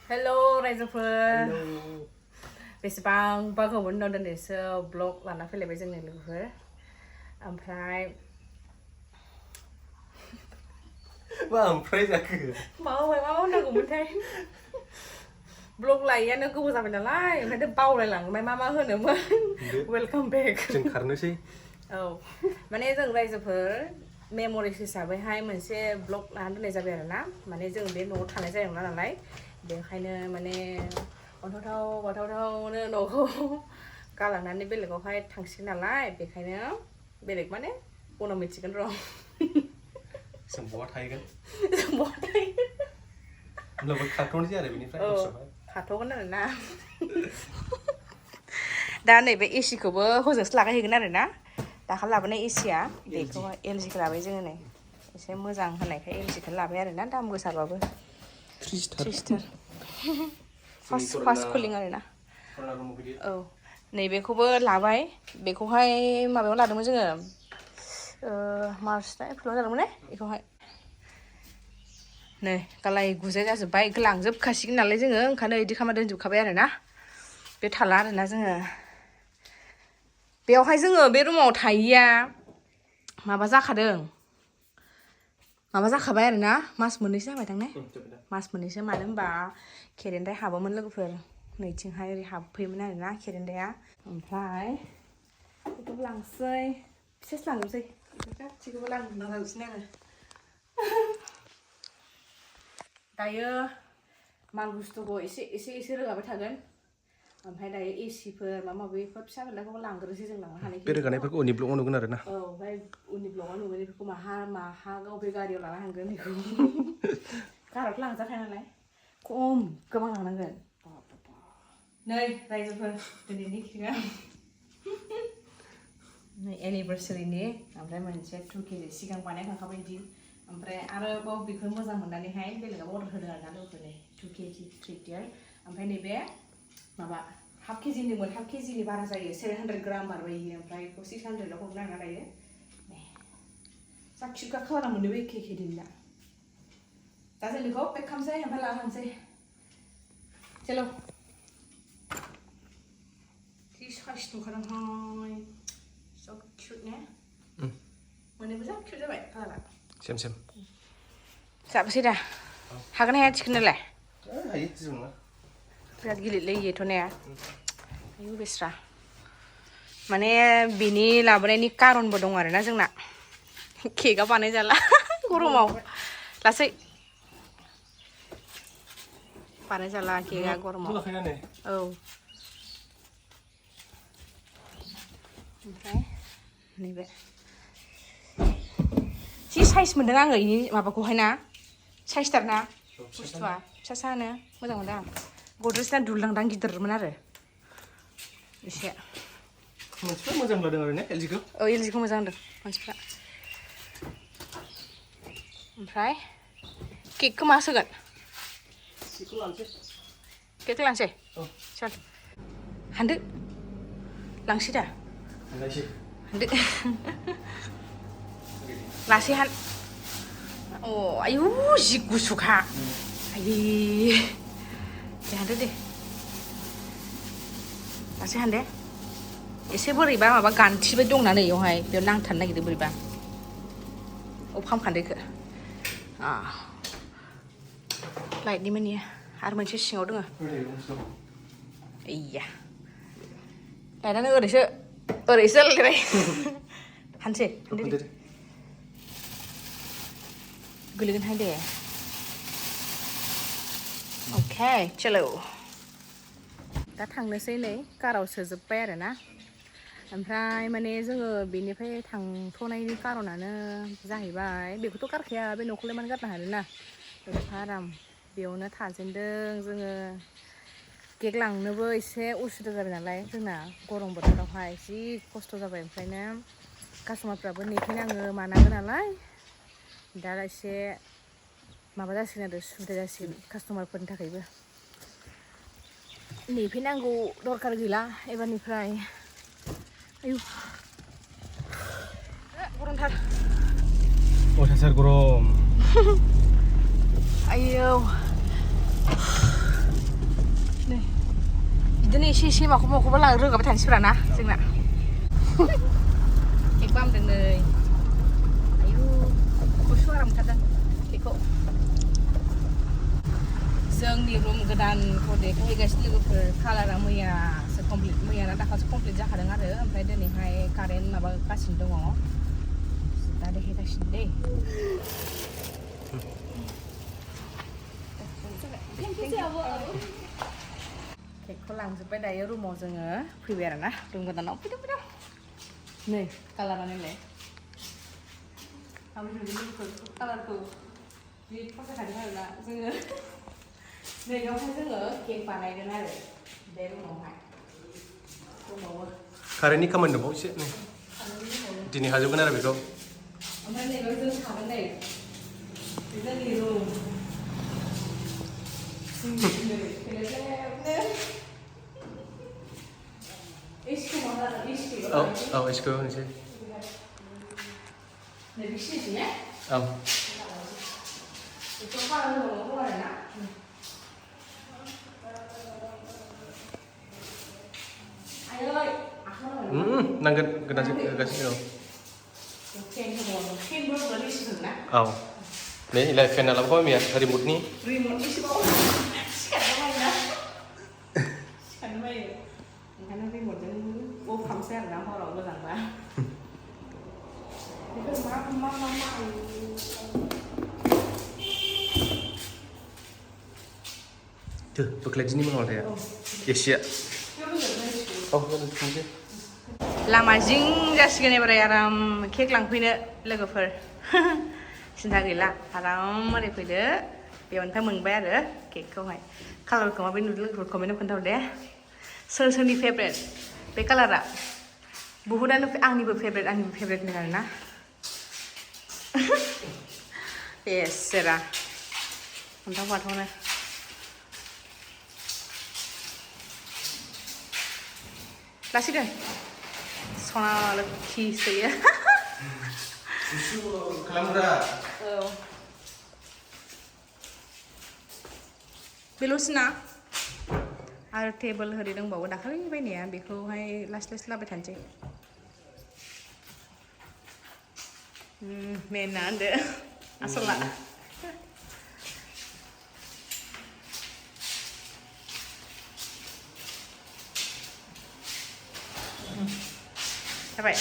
Hello, रायजोफोर बेसेबांबा गोबावनि उनाव दिनैसो ब्लग लाना फैलायबाय जोंनि लोगोफोर ओमफ्राय ओमफ्राय जाखो मा होनांगौमोनथाय ब्लग लायैयानो गोबाव जाबाय नालाय ओंखायनो बावलायलांबाय मा होनोमोन वेलकाम बेक जों खारनोसै औ माने जों रायजोफोर मेम'रिस हिसाबैहाय मोनसे ब्लग लानानै दोननाय जाबाय आरोना माने जों बे न'आव थानाय जानाय नङा नालाय बेखायनो माने अन्थावथाव बाथावथावनो न'खौ गालांनानै बेलेगावहाय थांसिगोन नालाय बेखायनो बेलेग माने उनाव मिथिगोन र' जों बहा थाहैगोन जों बहा थाहैगोन होमब्लाबो खारथ'नोसै आरो बेनिफ्राय खारथ'गोन आरोना दा नैबे एसिखौबो हजोंसो लागायहैगोन आरोना दाखालि लाबोनाय एसिया बेखौहाय एलजिखौ लाबाय जोङो नै एसे मोजां होनायखाय एलजिखौ लाबाय आरोना दाम गोसाबाबो 3 स्टार फार्स्ट कुलिं आरोना औ नैबेखौबो लाबाय बेखौहाय माबायाव लादोंमोन जोङो मार्च ना एप्रिलाव जादोंमोन ने बेखौहाय नै गालाय गुजाय जाजोब्बाय लांजोबखासिगोन नालाय जोङो ओंखायनो इदि खालामना दोनजोबखाबाय आरोना बे थाला आरोना जोङो बेयावहाय जोङो बे रुमाव थायैया माबा जाखाबाय आरोना मास मोननैसो जाबाय दां ने मास मोननैसो मानो होनबा केरेन्डाय हाबोमोन लोगोफोर नैथिंहाय ओरै हाबफैयोमोन आरोना केरेन्डाया ओमफ्राय बेखौबो लांसै सेस लांजोबसै गासिखौबो लांजोबसै आङो दायो माल बुस्थुखौ एसे रोगाबाय थागोन ओमफ्राय दायो एसिफोर माबा माबिफोर फिसा फिलाखौबो लांग्रोसै जों लांनो हानाय बे रोगानायफोरखौ उननि ब्लगाव नुगोन आरोना औ ओमफ्राय उननि ब्लगाव नुगोन बेफोरखौ माहा बबे गारियाव लाना थांगोन बेखौ गारियावथ' लांजाखाया नालाय गोबां लांनांगोन नै रायजोफोर दिनैनि खिङा नै एनिभार्सारिनि ओमफ्राय मोनसे 2 केजि सिगां बानायखांखाबाय बिदि ओमफ्राय आरोबाव बेखौ मोजां मोननानैहाय बेलेगाव अर्डार होदों आरोना लोगोफोरनि 2 केजि 3 टियार ओमफ्राय नैबे माबा हाफ केजिनिमोन हाफ केजिनि बारा जायो 700 ग्राम बारबाय ओमफ्राय बेखौ 600 हरनो आरोना दायो जा किउट खालार मोनदों बे एखे दिनना दा जों बेखौ पेक खालामसै ओमफ्राय लाना थांसै चलो जि साइज नुखादोंहाय so cute ने मोननैबो जा cute जाबाय कालारा सेम जाबोसै दा हागोन ना हाया थिखोनोलाय हायो जेबो नङा बिराद गिलिरलै इयोथ' ने आयु बेस्रा माने बिनि लाबोनायनि कारनबो दं आरोना जोंना केकआ बानायजाला गरमाव लासै बानायजाला केकआ गरमाव औ ओमफ्राय नैबे जि साइज मोनदों आङो इनि माबाखौहाय ना साइजथार ना बुस्थुआ फिसा सानो मोजां मोनदों आं गद्रेजना दुलदांदां गिदिरमोन आरो एसे मानसिफ्रा मोजां लादों आरो ने एलजिखौ औ एलजिखौ मोजां होनदों मानसिफ्रा ओमफ्राय केकखौ मा सोगोन केकखौ लांसै चल हानदो लांसै दा हानदो लासै हान अ आयु जि गुसुखा आयै दे हानदो दे लासै हानदे एसे बोरैबा माबा गान्थिबो दंना नै बेयावहाय बेयाव नांथानो नागिरदों बोरैबा फामखान्दो बेखौ लाइटनि माने आरो मोनसे सिङाव दङ एइया लाइटआनो ओरैसो जालायबाय हानसै हानदो दे गोलैगोनहाय दे अके चलो दा थांनोसै नै काराव सोजोब्बाय आरोना ओमफ्राय माने जोङो बेनिफ्राय थांथ'नायनि कारनानो जाहैबाय बेखौथ' गारखाया बे न'खौलाय मानो गारनो हानोना एफा आराम बेयावनो थाजेनदों जोङो केक लांनोबो एसे उसुबिदा जाबाय नालाय जोंना गरम बोथोरावहाय जि खस्थ' जाबाय ओमफ्रायनो कास्टमारफ्राबो नेफैनाङो मानाङो नालाय दा एसे माबा जासिगोन आरो सुबिदा जासिगोन कास्टमारफोरनि थाखायबो नेफैनांगौ दरखार गैला एबारनिफ्राय आयु गरमथार अयथासार गरम आयौ นี่ชี้माखौबा लां रोगाबाय थानोसैब्रा ना जोंना केक बामदों नै आयु गुसु आराम मोनथारदों केकखौ जोंनि रुम गोदानखौ देखायहैगासिनो लोगोफोर कालारा मैयासो कमप्लिट मैयाना दाखालिसो कमप्लिट जाखादों आरो ओमफ्राय दिनैहाय कारेन्ट माबागासिनो दङ दा देखायगासिनो दै केकखौ लांजोब्बाय दायो रुमाव जोङो फैबाय आरो ना रुम गोदानाव फैदों नै कालारा नायलाय कालारखौ जि फसायखादों आरोना जोङो नैयावहाय जोङो केक बानायगोन आरो बे रुमावहाय दंबावो कारेन्टनि खामानि दंबावो एसे नै दिनै हाजोबगोन आरो बेखौ ओमफ्राय नैबेयाव जों थागोन नै जोंनि रुम औ एसखौ होनोसै औ नांगोन गोदानसो होगासिनो औ नै इलाय फेना लाबोखाबाय मैया रिमटनि ओंखायनो रिमटजों अफ खालामसै आरोना हराव गोजांबा tuh bekledini mana ya Asia oh ini लामा जिं जासिगोन एबारै आराम केक लांफैनो लोगोफोर सिन्था गैला आराम ओरै फैदो बेवनिफ्राय मोनबाय आरो केकखौहाय कालारखौ माबायदि नुदों लोगोफोर कमेन्टआव खोन्थाहर दे सोरनि फेभरेट बे कालारा बुहुदानो आंनिबो फेभरेट होनो आरोना एसेरा अन्थाव बाथावनो लासिगोन सना लोखि सोयो susu kelamra औ बेल'सिना आरो टेबोल होरि दंबावो दाखालि बायनाया बेखौहाय लासै लाबाय थानोसै मेना होनदो आसला जाबाय